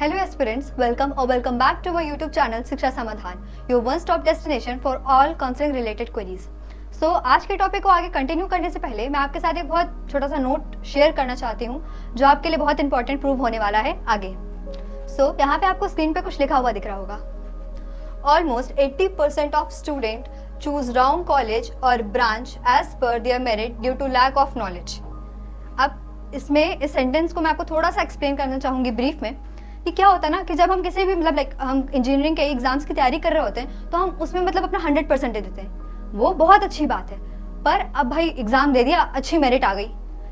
Hello aspirants, welcome back to our YouTube channel शिक्षा समाधान, your one stop destination for all counseling related queries. So आज के topic को आगे continue करने से पहले मैं आपके साथ एक बहुत छोटा सा नोट शेयर करना चाहती हूँ जो आपके लिए बहुत इंपॉर्टेंट प्रूव होने वाला है आगे. So यहाँ पे आपको स्क्रीन पे कुछ लिखा हुआ दिख रहा होगा. Almost 80% of student choose wrong college or branch as per their merit due to lack of knowledge. अब इसमें इस सेंटेंस को मैं आपको थोड़ा सा एक्सप्लेन करना चाहूँगी ब्रीफ में कि क्या होता है ना कि जब हम किसी भी हम इंजीनियरिंग के एग्जाम्स की तैयारी कर रहे होते हैं तो हम उसमें अपना 100% दे देते हैं. वो बहुत अच्छी बात है, पर अब भाई एग्जाम दे दिया, अच्छी मेरिट आ गई,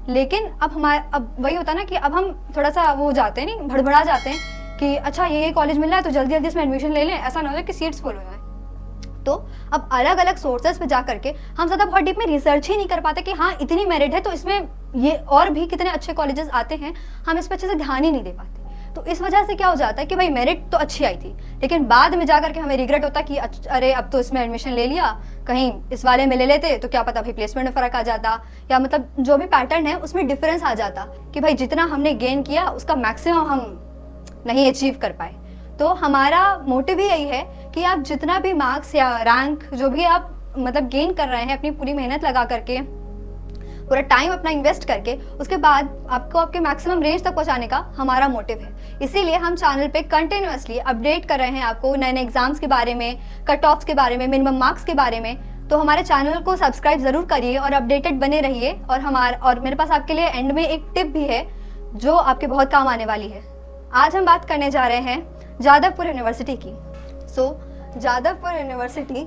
लेकिन अब वही होता है ना कि अब हम थोड़ा सा वो जाते हैं, नहीं भड़बड़ा जाते हैं कि अच्छा ये कॉलेज मिल रहा है तो जल्दी जल्दी इसमें एडमिशन ले लें, ऐसा ना हो कि सीट्स फुल हो जाए. तो अब अलग अलग सोर्सेज पे जा करके हम ज़्यादा बहुत डीप में रिसर्च ही नहीं कर पाते कि हाँ इतनी मेरिट है तो इसमें ये और भी कितने अच्छे कॉलेजेस आते हैं, हम इस पर अच्छे से ध्यान ही नहीं दे पाते. तो इस वजह से क्या हो जाता है कि भाई मेरिट तो अच्छी आई थी, लेकिन बाद में जा करके हमें रिग्रेट होता कि अरे अब तो इसमें एडमिशन ले लिया, कहीं इस वाले में ले लेते तो क्या पता भाई प्लेसमेंट में फ़र्क आ जाता, या जो भी पैटर्न है उसमें डिफरेंस आ जाता कि भाई जितना हमने गेन किया उसका मैक्सिमम हम नहीं अचीव कर पाए. तो हमारा मोटिव ही यही है कि आप जितना भी मार्क्स या रैंक जो भी आप गेन कर रहे हैं अपनी पूरी मेहनत लगा करके, पूरा टाइम अपना इन्वेस्ट करके, उसके बाद आपको आपके मैक्सिमम रेंज तक पहुंचाने का हमारा मोटिव है. इसीलिए हम चैनल पे कंटिन्यूअसली अपडेट कर रहे हैं आपको नए नए एग्जाम्स के बारे में, कट ऑफ्स के बारे में, मिनिमम मार्क्स के बारे में. तो हमारे चैनल को सब्सक्राइब जरूर करिए और अपडेटेड बने रहिए. और मेरे पास आपके लिए एंड में एक टिप भी है जो आपके बहुत काम आने वाली है. आज हम बात करने जा रहे हैं जादवपुर यूनिवर्सिटी की. Jadavpur university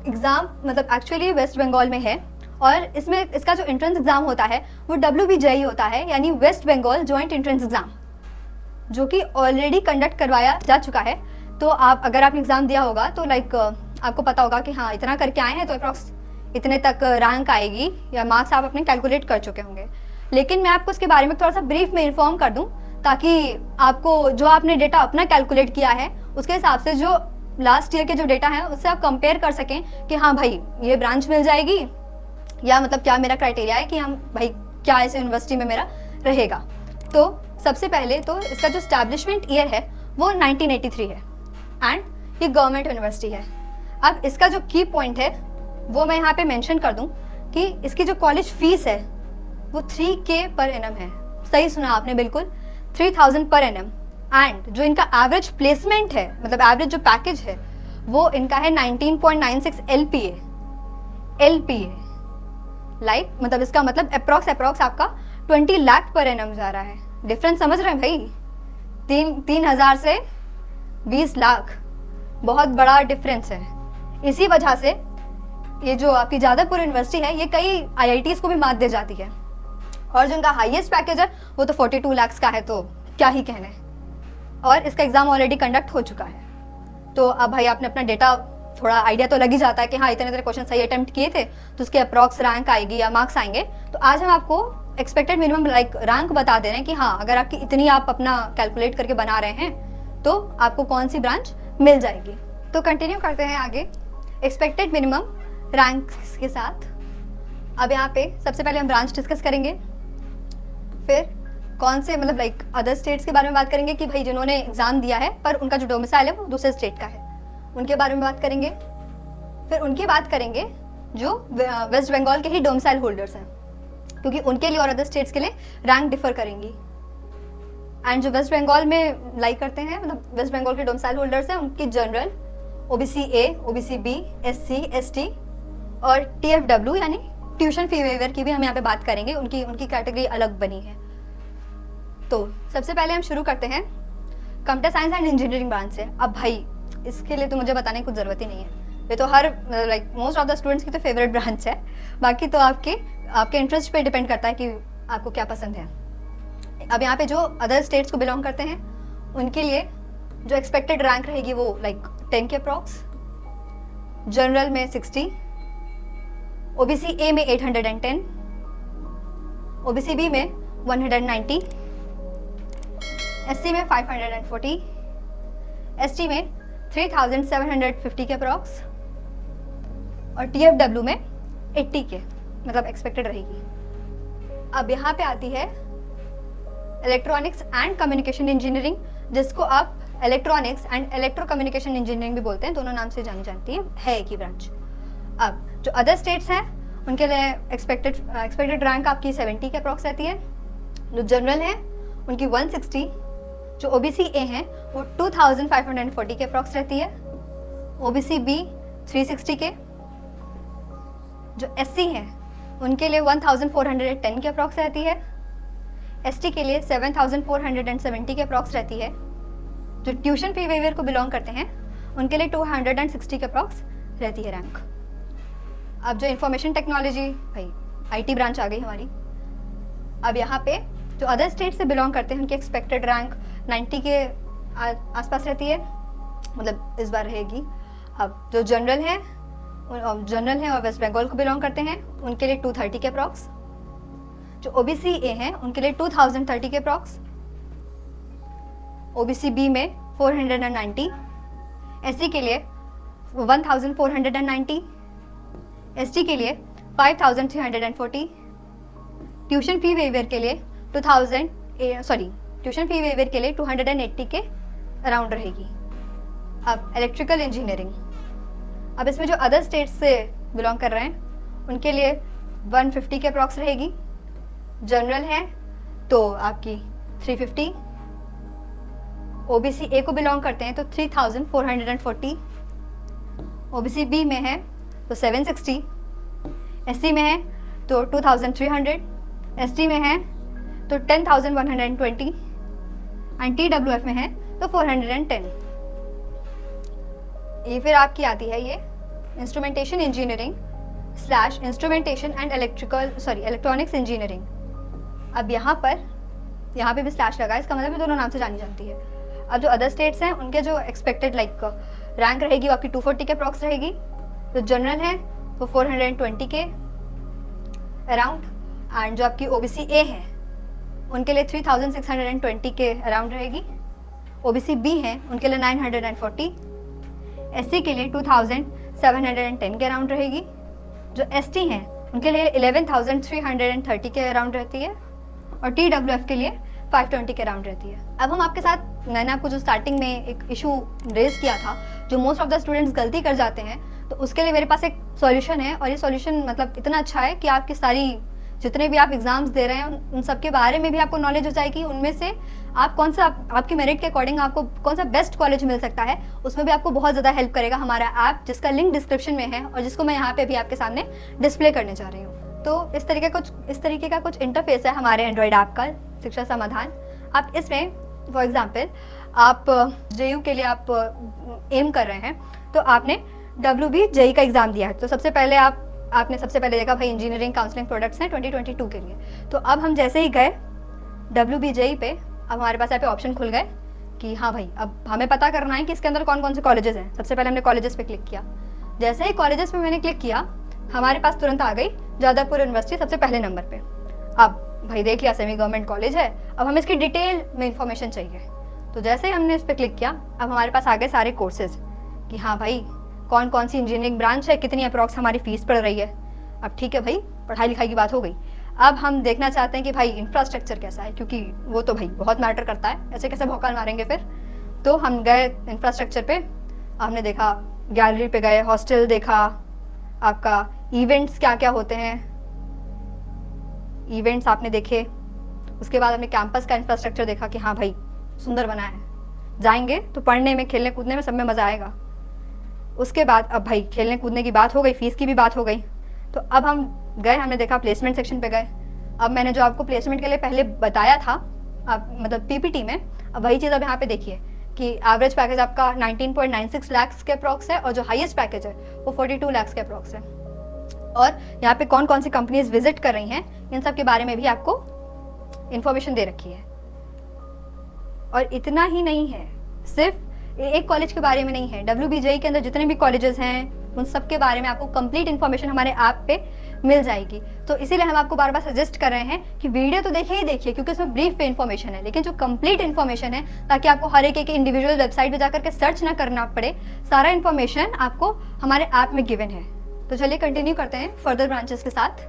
exam actually West Bengal में है और इसमें इसका जो एंट्रेंस एग्ज़ाम होता है वो WBJE होता है, यानी West Bengal joint entrance exam, जो कि ऑलरेडी कंडक्ट करवाया जा चुका है. तो अगर आपने एग्ज़ाम दिया होगा तो आपको पता होगा कि हाँ इतना करके आए हैं तो अप्रॉक्स इतने तक रैंक आएगी या मार्क्स आप अपने कैलकुलेट कर चुके होंगे. लेकिन मैं आपको उसके बारे में थोड़ा सा ब्रीफ में इन्फॉर्म कर दूँ ताकि आपको जो आपने डेटा अपना कैलकुलेट किया है उसके हिसाब से जो लास्ट ईयर के जो डेटा है उससे आप कंपेयर कर सकें कि हाँ भाई ये ब्रांच मिल जाएगी या क्या मेरा क्राइटेरिया है कि हम भाई क्या इस यूनिवर्सिटी में मेरा रहेगा. तो सबसे पहले तो इसका जो स्टैब्लिशमेंट ईयर है वो 1983 है एंड ये गवर्नमेंट यूनिवर्सिटी है. अब इसका जो की पॉइंट है वो मैं यहाँ पे मेंशन कर दूँ कि इसकी जो कॉलेज फीस है वो 3K पर एनम है. सही सुना आपने, बिल्कुल 3000 पर एनम. एंड जो इनका एवरेज प्लेसमेंट है, एवरेज जो पैकेज है वो इनका है 19.96 LPA. इसका अप्रॉक्स आपका 20 लाख पर एनम जा रहा है. डिफरेंस समझ रहे हैं भाई, 3,000 से 20 लाख, बहुत बड़ा डिफरेंस है. इसी वजह से ये जो आपकी जादवपुर यूनिवर्सिटी है ये कई IITs को भी मात दे जाती है. और जो इनका हाईएस्ट पैकेज है वो तो 42 लाख का है, तो क्या ही कहने. और इसका एग्जाम ऑलरेडी कंडक्ट हो चुका है. तो अब भाई आपने अपना डेटा थोड़ा आइडिया तो लग ही जाता है कि हाँ इतने क्वेश्चन सही अटेम्प्ट किए थे तो उसके अप्रॉक्स रैंक आएगी या मार्क्स आएंगे. तो आज हम आपको एक्सपेक्टेड मिनिमम रैंक बता दे रहे हैं कि हाँ अगर आपकी इतनी आप अपना कैलकुलेट करके बना रहे हैं तो आपको कौन सी ब्रांच मिल जाएगी. तो कंटिन्यू करते हैं आगे एक्सपेक्टेड मिनिमम रैंक के साथ. अब यहाँ पे सबसे पहले हम ब्रांच डिस्कस करेंगे, फिर कौन से अदर स्टेट्स के बारे में बात करेंगे कि भाई जिन्होंने एग्जाम दिया है पर उनका जो डोमिसाइल है वो दूसरे स्टेट का है, उनके बारे में बात करेंगे. फिर उनकी बात करेंगे जो वेस्ट बंगाल के ही डोमिसाइल होल्डर्स हैं, क्योंकि उनके लिए और अदर स्टेट्स के लिए रैंक डिफर करेंगी. एंड जो वेस्ट बंगाल में लाइक करते हैं वेस्ट बंगाल के डोमिसाइल होल्डर्स हैं उनकी general, OBC A, OBC B, SC, ST और TFW यानी ट्यूशन फी वेवर की भी हम यहाँ पे बात करेंगे. उनकी कैटेगरी अलग बनी है. तो सबसे पहले हम शुरू करते हैं computer science and engineering branch से. अब भाई इसके लिए तो मुझे बताने की कुछ ज़रूरत ही नहीं है, ये तो हर मोस्ट ऑफ द स्टूडेंट्स की तो फेवरेट ब्रांच है. बाकी तो आपके इंटरेस्ट पे डिपेंड करता है कि आपको क्या पसंद है. अब यहाँ पे जो अदर स्टेट्स को बिलोंग करते हैं उनके लिए जो एक्सपेक्टेड रैंक रहेगी वो 10 के अप्रॉक्स, जनरल में 60, OBC A में 810, OBC B में 190, SC में 540, ST में 3750 के अप्रॉक्स और TFW में 80 के एक्सपेक्टेड रहेगी. अब यहाँ पे आती है इलेक्ट्रॉनिक्स एंड कम्युनिकेशन इंजीनियरिंग, जिसको आप electronics and electro communication engineering भी बोलते हैं, दोनों नाम से जानी जाती है एक ही ब्रांच। अब जो अदर स्टेट्स हैं उनके लिए एक्सपेक्टेड रैंक आपकी 70 के अप्रॉक्स रहती है। जो जनरल है उनकी 160, जो ओबीसी ए हैं वो 2540 के अप्रॉक्स रहती है, ओबीसी बी 360 के, जो एससी हैं उनके लिए 1410 के अप्रॉक्स रहती है, एसटी के लिए 7470 के अप्रॉक्स रहती है, जो ट्यूशन फी वेवर को बिलोंग करते हैं उनके लिए 260 के अप्रॉक्स रहती है रैंक। अब जो इंफॉर्मेशन टेक्नोलॉजी, भाई आईटी ब्रांच आ गई हमारी। अब यहाँ पे जो अदर स्टेट से बिलोंग करते हैं उनकी एक्सपेक्टेड रैंक 90 के आसपास रहती है, मतलब इस बार रहेगी। अब जो जनरल है और वेस्ट बंगाल को बिलोंग करते हैं उनके लिए 230 के अप्रॉक्स, जो ओबीसी ए हैं उनके लिए 2030 के अप्रॉक्स, ओबीसी बी में 490, एससी के लिए 1490, एसटी के लिए 5340, ट्यूशन फी वेवर के लिए 280 के अराउंड रहेगी। अब इलेक्ट्रिकल इंजीनियरिंग, अब इसमें जो अदर स्टेट्स से बिलोंग कर रहे हैं उनके लिए 150 के अप्रॉक्स रहेगी, जनरल है तो आपकी 350, ओबीसी ए को बिलोंग करते हैं तो 3440, ओबीसी बी में है तो 760, एससी में है तो 2300, एसटी में है तो 10120 एंड टीडब्ल्यूएफ में है तो 410। ये फिर आपकी आती है ये instrumentation engineering / instrumentation and electronics engineering. अब यहाँ पे भी स्लैश लगा है, इसका मतलब दोनों नाम से जानी जाती है। अब जो अदर स्टेट्स हैं उनके जो एक्सपेक्टेड रैंक रहेगी वो आपकी 240 के अप्रॉक्स रहेगी, जो जनरल है वो 420 के अराउंड, एंड जो आपकी ओबीसी ए है उनके लिए 3620 के अराउंड रहेगी, ओबीसी बी है उनके लिए 940, एससी के लिए 2710 के अराउंड रहेगी, जो एसटी हैं उनके लिए 11330 के अराउंड रहती है, और टीडब्ल्यूएफ के लिए 520 के अराउंड रहती है। अब हम आपके साथ, मैंने आपको जो स्टार्टिंग में एक इशू रेज किया था जो मोस्ट ऑफ द स्टूडेंट्स गलती कर जाते हैं, तो उसके लिए मेरे पास एक सॉल्यूशन है, और ये सॉल्यूशन मतलब इतना अच्छा है कि आपकी सारी जितने भी आप एग्जाम्स दे रहे हैं उन सब के बारे में भी आपको नॉलेज हो जाएगी, उनमें से आप कौन सा आपके मेरिट के अकॉर्डिंग आपको कौन सा बेस्ट कॉलेज मिल सकता है उसमें भी आपको बहुत ज़्यादा हेल्प करेगा हमारा ऐप, जिसका लिंक डिस्क्रिप्शन में है और जिसको मैं यहाँ पे भी आपके सामने डिस्प्ले करने जा रही हूँ। तो इस तरीके का कुछ इंटरफेस है हमारे एंड्रॉइड ऐप का शिक्षा समाधान। आप इसमें फॉर एग्जाम्पल आप JU के लिए आप एम कर रहे हैं, तो आपने WB JEE का एग्ज़ाम दिया है, तो सबसे पहले आपने सबसे पहले देखा भाई इंजीनियरिंग काउंसलिंग प्रोडक्ट्स हैं 2022 के लिए। तो अब हम जैसे ही गए WB JEE पे, अब हमारे पास यहाँ पे ऑप्शन खुल गए कि हाँ भाई अब हमें पता करना है कि इसके अंदर कौन कौन से कॉलेजेस हैं। सबसे पहले हमने कॉलेजेस पे क्लिक किया, जैसे ही कॉलेजेस पे मैंने क्लिक किया हमारे पास तुरंत आ गई जादवपुर यूनिवर्सिटी सबसे पहले नंबर पे। अब भाई देख लिया सेमी गवर्नमेंट कॉलेज है, अब हमें इसकी डिटेल में इंफॉर्मेशन चाहिए, तो जैसे ही हमने इस पर क्लिक किया अब हमारे पास आ गए सारे कोर्सेज कि हाँ भाई कौन कौन सी इंजीनियरिंग ब्रांच है, कितनी अप्रॉक्स हमारी फीस पड़ रही है। अब ठीक है भाई, पढ़ाई लिखाई की बात हो गई। अब हम देखना चाहते हैं कि भाई इंफ्रास्ट्रक्चर कैसा है, क्योंकि वो तो भाई बहुत मैटर करता है, ऐसे कैसे भौकाल मारेंगे फिर। तो हम गए इंफ्रास्ट्रक्चर पे, हमने देखा गैलरी पे गए, हॉस्टल देखा, आपका इवेंट्स क्या क्या होते हैं, इवेंट्स आपने देखे। उसके बाद हमने कैंपस का इंफ्रास्ट्रक्चर देखा कि हाँ भाई सुंदर बना है, जाएंगे तो पढ़ने में खेलने कूदने में सब में मज़ा आएगा। उसके बाद अब भाई खेलने कूदने की बात हो गई, फीस की भी बात हो गई, तो अब हम गए, हमने देखा प्लेसमेंट सेक्शन पे गए। अब मैंने जो आपको प्लेसमेंट के लिए पहले बताया था आप मतलब PPT में, अब वही चीज़ अब यहाँ पे देखिए कि एवरेज पैकेज आपका 19.96 लाख के अप्रॉक्स है, और जो हाईएस्ट पैकेज है वो 42 लाख के अप्रॉक्स है। और यहाँ पे कौन कौन सी कंपनीज विजिट कर रही हैं इन सब के बारे में भी आपको इंफॉर्मेशन दे रखी है। और इतना ही नहीं है, सिर्फ एक कॉलेज के बारे में नहीं है, WB JEE के अंदर जितने भी कॉलेजेस हैं उन सब के बारे में आपको कंप्लीट इन्फॉर्मेशन हमारे ऐप पे मिल जाएगी। तो इसीलिए हम आपको बार बार सजेस्ट कर रहे हैं कि वीडियो तो देखिए ही देखिए, क्योंकि उसमें ब्रीफ पे इन्फॉर्मेशन है, लेकिन जो कंप्लीट इन्फॉर्मेशन है, ताकि आपको हर एक इंडिविजुअल वेबसाइट पे जाकर के सर्च ना करना पड़े, सारा इन्फॉर्मेशन आपको हमारे ऐप में गिवन है। तो चलिए कंटिन्यू करते हैं फर्दर ब्रांचेस के साथ।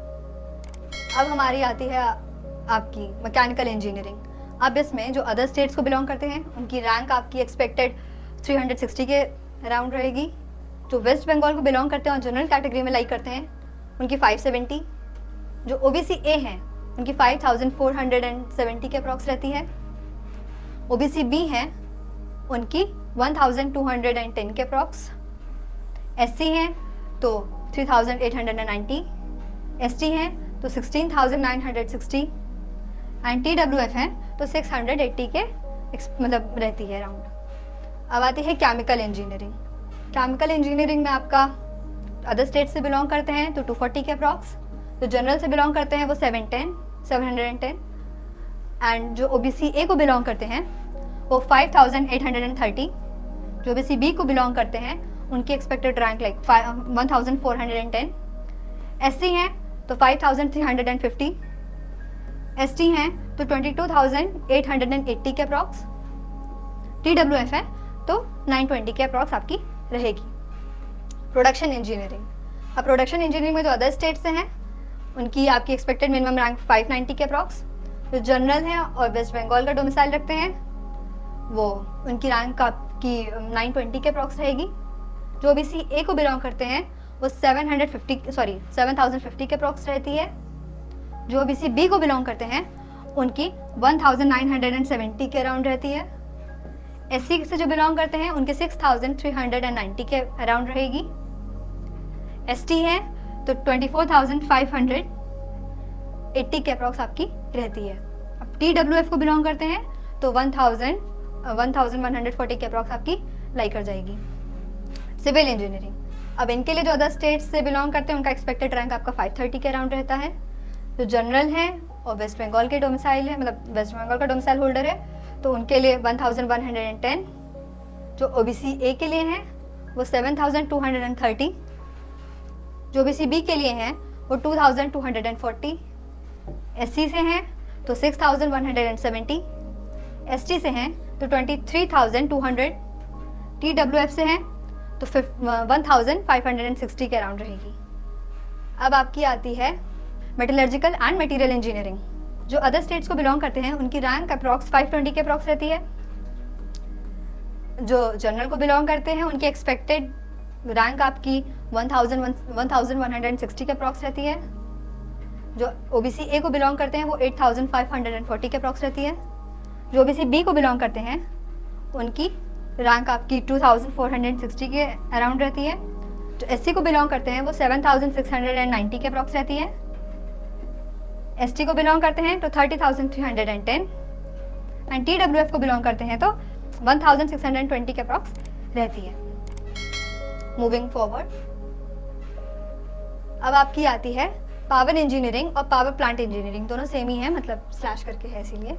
अब हमारी आती है आपकी मैकेनिकल इंजीनियरिंग। अब इसमें जो अदर स्टेट्स को बिलोंग करते हैं उनकी रैंक आपकी एक्सपेक्टेड 360 के अराउंड रहेगी। जो वेस्ट बंगाल को बिलोंग करते हैं और जनरल कैटेगरी में लाइक करते हैं उनकी 570। जो ओबीसी ए हैं उनकी 5470 के अप्रॉक्स रहती है। ओबीसी बी हैं उनकी 1210 के अप्रॉक्स। एससी हैं तो 3890, एसटी हैं तो 16960 एंड TWF हैं तो 680 के मतलब रहती है अराउंड। अब आती है केमिकल इंजीनियरिंग। केमिकल इंजीनियरिंग में आपका अदर स्टेट से बिलोंग करते हैं तो 240 के अप्रॉक्स। जो जनरल से बिलोंग करते हैं वो 710 एंड जो ओबीसी ए को बिलोंग करते हैं वो 5830। जो ओबीसी बी को बिलोंग करते हैं उनकी एक्सपेक्टेड रैंक लाइक 1410। एससी हैं तो 5350, एसटी हैं तो 22880 के अप्रॉक्स। TWF है तो 920 के अप्रॉक्स आपकी रहेगी। Production engineering. अब प्रोडक्शन इंजीनियरिंग में जो अदर स्टेट से हैं उनकी आपकी एक्सपेक्टेड मिनिमम रैंक 590 के अप्रॉक्स। जो जनरल हैं और वेस्ट बंगाल का डोमिसाइल रखते हैं वो उनकी रैंक आपकी 920 के अप्रॉक्स रहेगी। जो ओबीसी ए को बिलोंग करते हैं वो 7050 के अप्रॉक्स रहती है। जो ओबीसी बी को बिलोंग करते हैं उनकी 1970 के अराउंड रहती है। एससी से जो बिलोंग करते हैं उनके 6390 के अराउंड रहेगी। एसटी है तो 24580 के अप्रॉक्स आपकी रहती है। अब TWF को बिलोंग करते हैं तो 1140 के अप्रॉक्स आपकी लाई कर जाएगी। Civil engineering. अब इनके लिए जो अदर स्टेट्स से बिलोंग करते हैं उनका एक्सपेक्टेड रैंक आपका 530 के अराउंड रहता है। जो जनरल है और वेस्ट बंगाल के डोमिसाइल है मतलब वेस्ट बंगाल का डोमिसाइल होल्डर है तो उनके लिए 1110। जो ओबीसी ए के लिए हैं वो 7230। जो ओबीसी बी के लिए हैं वो 2240। एससी से हैं तो 6170, एसटी से हैं तो 23200, TWF से हैं तो 1560 के अराउंड रहेगी। अब आपकी आती है मेटलर्जिकल एंड मटेरियल इंजीनियरिंग। जो अदर स्टेट्स को बिलोंग करते हैं उनकी रैंक अप्रॉक्स 520 के अप्रॉक्स रहती है। जो जनरल को बिलोंग करते हैं उनकी एक्सपेक्टेड रैंक आपकी 1160 के अप्रॉक्स रहती है। जो ओबीसी ए को बिलोंग करते हैं वो 8540 के अप्रॉक्स रहती है। जो ओबीसी बी को बिलोंग करते हैं उनकी रैंक आपकी 2460 के अराउंड रहती है। जो एससी को बिलोंग करते हैं वो 7690 के अप्रॉक्स रहती है। एसटी को बिलोंग करते हैं तो 30310 एंड TWF को बिलोंग करते हैं तो 1620 के अप्रॉक्स रहती है। मूविंग फॉरवर्ड, अब आपकी आती है पावर इंजीनियरिंग और पावर प्लांट इंजीनियरिंग। दोनों सेम ही है मतलब स्लैश करके है इसीलिए।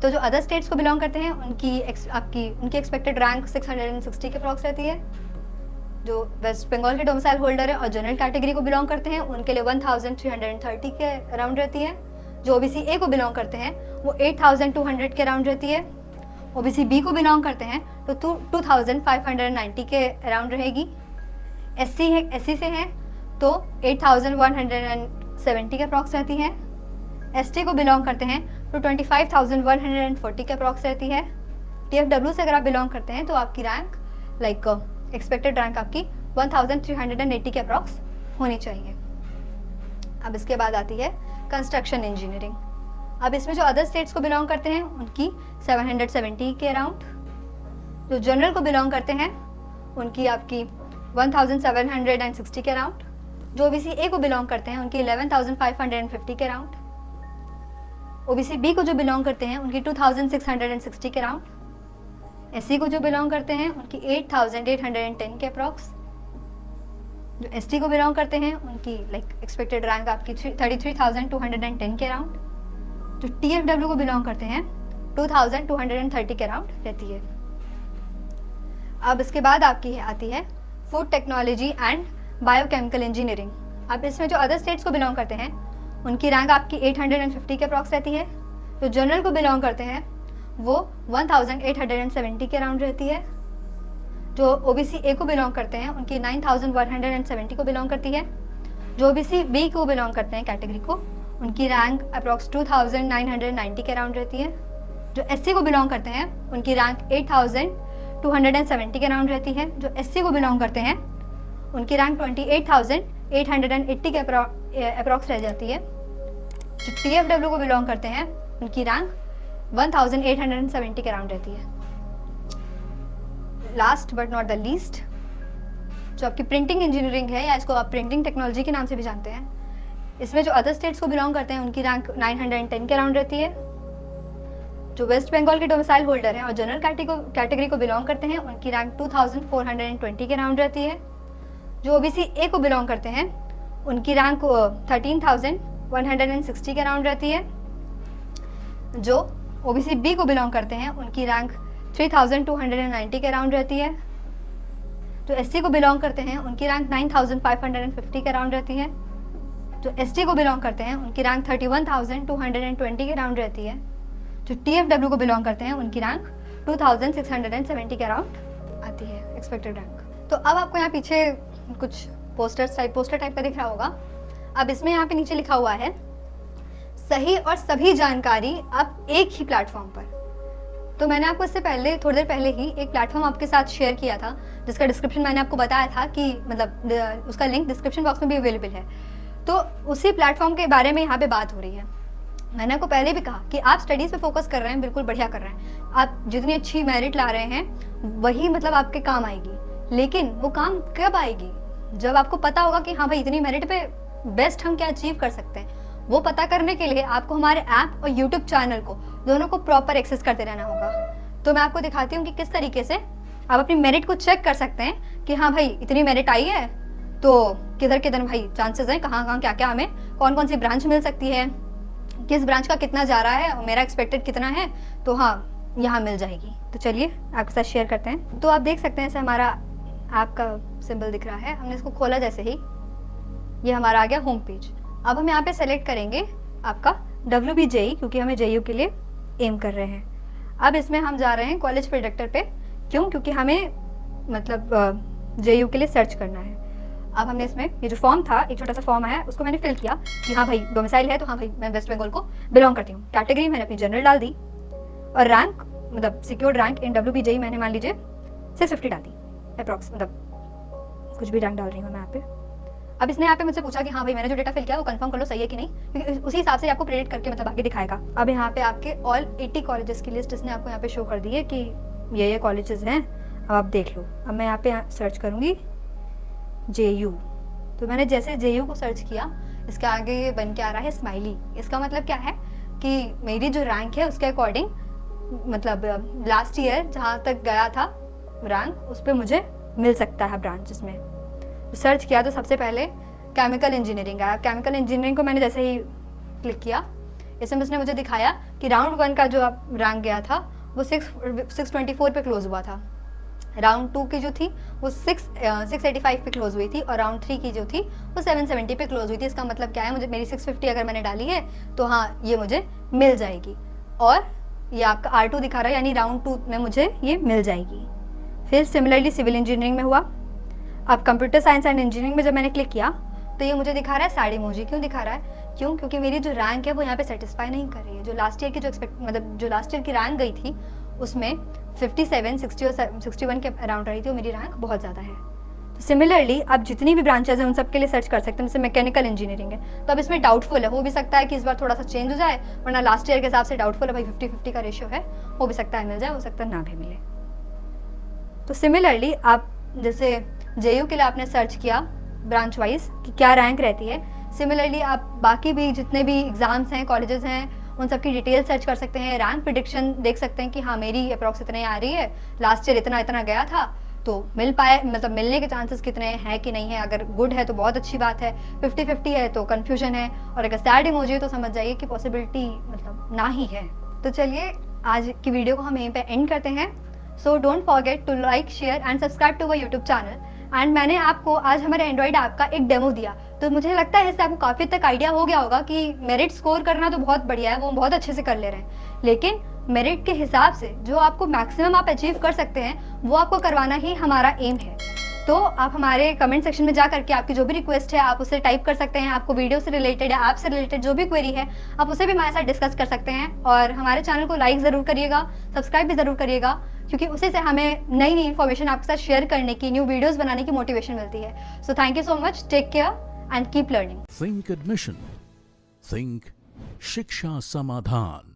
तो जो अदर स्टेट्स को बिलोंग करते हैं उनकी एक्सपेक्टेड रैंक 660 के अप्रॉक्स रहती है। जो वेस्ट बंगाल के डोमिसाइल होल्डर है और जनरल कैटेगरी को बिलोंग करते हैं उनके लिए 1330 के अराउंड रहती है। जो ओबीसी ए को बिलोंग करते हैं वो 8200 के अराउंड रहती है। ओबीसी बी को बिलोंग करते हैं तो 2590 के अराउंड रहेगी। एससी से हैं तो 8170 के अप्रॉक्स रहती है। एसटी को बिलोंग करते हैं तो 25140 के अप्रॉक्स रहती है। TFW से अगर आप बिलोंग करते हैं तो आपकी रैंक लाइक एक्सपेक्टेड रैंक आपकी 1380 के अप्रॉक्स होनी चाहिए। अब इसके बाद आती है कंस्ट्रक्शन इंजीनियरिंग। अब इसमें जो अदर स्टेट्स को बिलोंग करते हैं उनकी 770 के अराउंड। जो जनरल को बिलोंग करते हैं उनकी आपकी 1760 के अराउंड। जो ओबीसी ए को बिलोंग करते हैं उनकी 11550 के अराउंड। ओबीसी बी को जो बिलोंग करते हैं उनकी 2660 के अराउंड। एससी को जो बिलोंग करते हैं उनकी 8810 के अप्रॉक्स। जो एसटी को बिलोंग करते हैं उनकी एक्सपेक्टेड रैंक आपकी 33210 के अराउंड। जो TFW को बिलोंग करते हैं 2230 के अराउंड रहती है। अब इसके बाद आपकी आती है food technology and biochemical engineering. अब इसमें जो अदर स्टेट्स को बिलोंग करते हैं उनकी रैंक आपकी 850 के अप्रॉक्स रहती है। जो जनरल को बिलोंग करते हैं वो 1870 के अराउंड रहती है। जो ओबीसी ए को बिलोंग करते हैं उनकी 9170 को बिलोंग करती है। जो ओबीसी बी को बिलोंग करते हैं कैटेगरी को उनकी रैंक अप्रॉक्स 2990 के अराउंड रहती है। जो SC को बिलोंग करते हैं उनकी रैंक 8270 के अराउंड रहती है। जो SC को बिलोंग करते हैं उनकी रैंक 28,880 के अप्रॉक्स रह जाती है। जो TFW को बिलोंग करते हैं उनकी रैंक 1870 के अराउंड रहती है। Last but not the least, जो आपकी प्रिंटिंग इंजीनियरिंग है या इसको आप प्रिंटिंग टेक्नोलॉजी के नाम से भी जानते हैं, इसमें जो अदर स्टेट्स को बिलोंग करते हैं उनकी रैंक 910 के अराउंड रहती है। जो वेस्ट बंगाल के डोमिसाइल होल्डर हैं और जनरल कैटेगरी को बिलोंग करते हैं उनकी रैंक 2420 के अराउंड रहती है। जो OBC A को बिलोंग करते हैं उनकी रैंक 13,160 के अराउंड रहती है। जो OBC B को बिलोंग करते हैं उनकी रैंक 3,290 के अराउंड रहती है। जो SC को बिलोंग करते हैं उनकी रैंक 9,550 के अराउंड रहती है। जो ST को बिलोंग करते हैं उनकी रैंक 31,220 के अराउंड रहती है। जो TFW को बिलोंग करते हैं उनकी रैंक 2,670 के अराउंड आती है एक्सपेक्टेड रैंक। तो अब आपको यहाँ पीछे कुछ पोस्टर टाइप का दिख रहा होगा। अब इसमें यहाँ पे नीचे लिखा हुआ है सही और सभी जानकारी अब एक ही प्लेटफॉर्म पर। तो मैंने आपको इससे पहले थोड़ी देर पहले ही एक प्लेटफॉर्म आपके साथ शेयर किया था जिसका डिस्क्रिप्शन मैंने आपको बताया था कि मतलब उसका लिंक डिस्क्रिप्शन बॉक्स में भी अवेलेबल है। तो उसी प्लेटफॉर्म के बारे में यहाँ पे बात हो रही है। मैंने आपको पहले भी कहा कि आप स्टडीज़ पे फोकस कर रहे हैं, बिल्कुल बढ़िया कर रहे हैं। आप जितनी अच्छी मेरिट ला रहे हैं वही मतलब आपके काम आएगी, लेकिन वो काम कब आएगी? जब आपको पता होगा कि हाँ भाई इतनी मेरिट पे बेस्ट हम क्या अचीव कर सकते हैं। वो पता करने के लिए आपको हमारे ऐप और यूट्यूब चैनल को दोनों को प्रॉपर एक्सेस करते रहना होगा। तो मैं आपको दिखाती हूँ कि किस तरीके से आप अपनी मेरिट को चेक कर सकते हैं कि हाँ भाई इतनी मेरिट आई है तो किधर किधर भाई चांसेस हैं, कहाँ कहाँ क्या क्या हमें कौन कौन सी ब्रांच मिल सकती है, किस ब्रांच का कितना जा रहा है और मेरा एक्सपेक्टेड कितना है, तो हाँ यहाँ मिल जाएगी। तो चलिए आपके साथ शेयर करते हैं। तो आप देख सकते हैं ऐसे हमारा ऐप का सिंबल दिख रहा है। हमने इसको खोला जैसे ही ये हमारा आ गया होम पेज। अब हम यहाँ पे सेलेक्ट करेंगे आपका WBJE क्योंकि हमें JU के लिए एम कर रहे हैं। अब इसमें हम जा रहे हैं कॉलेज प्रेडिक्टर पे। क्यों? क्योंकि हमें मतलब JU के लिए सर्च करना है। अब हमने इसमें ये जो फॉर्म था, एक छोटा सा फॉर्म है, उसको मैंने फिल किया कि हाँ भाई डोमिसाइल है तो हाँ भाई मैं वेस्ट बंगाल को बिलोंग करती हूँ। कैटेगरी मैंने अपनी जनरल डाल दी और रैंक मतलब सिक्योर्ड रैंक इन WBJE मैंने मान लीजिए 650 डाल दी अप्रॉक्स, मतलब कुछ भी रैंक डाल रही हूँ मैं यहाँ पे। अब इसने यहाँ पे मुझसे पूछा कि हाँ भाई मैंने जो डेटा फिल किया वो कंफर्म कर लो सही है कि नहीं, क्योंकि उसी हिसाब से आपको प्रेडिक्ट करके मतलब आगे दिखाएगा। अब यहाँ पे आपके ऑल 80 कॉलेजेस की लिस्ट इसने आपको यहाँ पे शो कर दी है कि ये कॉलेजेस हैं। अब आप देख लो। अब मैं यहाँ पे सर्च करूँगी JU। तो मैंने जैसे JU को सर्च किया इसके आगे ये बन के आ रहा है स्माइली। इसका मतलब क्या है कि मेरी जो रैंक है उसके अकॉर्डिंग मतलब लास्ट ईयर जहाँ तक गया था रैंक उस पर मुझे मिल सकता है ब्रांचेस में। सर्च किया तो सबसे पहले केमिकल इंजीनियरिंग आया। केमिकल इंजीनियरिंग को मैंने जैसे ही क्लिक किया इसमें उसने मुझे दिखाया कि राउंड 1 का जो रैंक गया था वो 624 पे क्लोज हुआ था। राउंड 2 की जो थी वो 685 पे क्लोज हुई थी और राउंड 3 की जो थी वो 770 पे क्लोज हुई थी। इसका मतलब क्या है, मुझे मेरी 650 अगर मैंने डाली है तो हाँ ये मुझे मिल जाएगी। और ये आपका R2 दिखा रहा है यानी राउंड 2 में मुझे ये मिल जाएगी। फिर सिमिलरली सिविल इंजीनियरिंग में हुआ। अब कंप्यूटर साइंस एंड इंजीनियरिंग में जब मैंने क्लिक किया तो ये मुझे दिखा रहा है सैड इमोजी। क्यों दिखा रहा है? क्यों? क्योंकि मेरी जो रैंक है वो यहाँ पे सेटिस्फाई नहीं कर रही है। जो लास्ट ईयर की जो लास्ट ईयर की रैंक गई थी उसमें 57, 60 और 61 के अराउंड रही थी, वो मेरी रैंक बहुत ज़्यादा है। तो सिमिलरली आप जितनी भी ब्रांचेज हैं उन सब के लिए सर्च कर सकते हैं। जैसे मैकेनिकल इंजीनियरिंग है तो अब इसमें डाउटफुल है, हो भी सकता है कि इस बार थोड़ा सा चेंज हो जाए, वरना लास्ट ईयर के हिसाब से डाउटफुल है भाई 50-50 का रेशियो है, हो भी सकता है मिल जाए, हो सकता है ना भी मिले। तो सिमिलरली आप जैसे JU के लिए आपने सर्च किया ब्रांच वाइज कि क्या रैंक रहती है, सिमिलरली आप बाकी भी जितने भी एग्जाम्स हैं कॉलेजेस हैं उन सब की डिटेल सर्च कर सकते हैं। रैंक प्रेडिक्शन देख सकते हैं कि हाँ मेरी अप्रॉक्स इतने आ रही है, लास्ट ईयर इतना इतना गया था तो मिल पाए, मतलब मिलने के चांसेस कितने हैं कि नहीं है। अगर गुड है तो बहुत अच्छी बात है, 50-50 है तो कन्फ्यूजन है, और अगर सैड इमोजी है तो समझ जाइए कि पॉसिबिलिटी मतलब ना ही है। तो चलिए आज की वीडियो को हम यहीं पे एंड करते हैं। So don't forget to like, share and subscribe to our YouTube channel. And मैंने आपको आज हमारे एंड्रॉइड ऐप का एक डेमो दिया, तो मुझे लगता है इससे आपको काफ़ी तक आइडिया हो गया होगा कि मेरिट स्कोर करना तो बहुत बढ़िया है, वो बहुत अच्छे से कर ले रहे हैं, लेकिन मेरिट के हिसाब से जो आपको मैक्सिमम आप अचीव कर सकते हैं वो आपको करवाना ही हमारा एम है। तो आप हमारे कमेंट सेक्शन में जा करके आपकी जो भी रिक्वेस्ट है आप उसे टाइप कर सकते हैं। आपको वीडियो से रिलेटेड या ऐप से रिलेटेड जो भी क्वेरी है आप उसे भी हमारे साथ डिस्कस कर सकते हैं। और हमारे चैनल को लाइक ज़रूर करिएगा, सब्सक्राइब भी ज़रूर करिएगा, क्योंकि उसी से हमें नई नई इन्फॉर्मेशन आपके साथ शेयर करने की, न्यू वीडियोज़ बनाने की मोटिवेशन मिलती है। So thank you so much, take care and keep learning. Think admission, think Shiksha समाधान।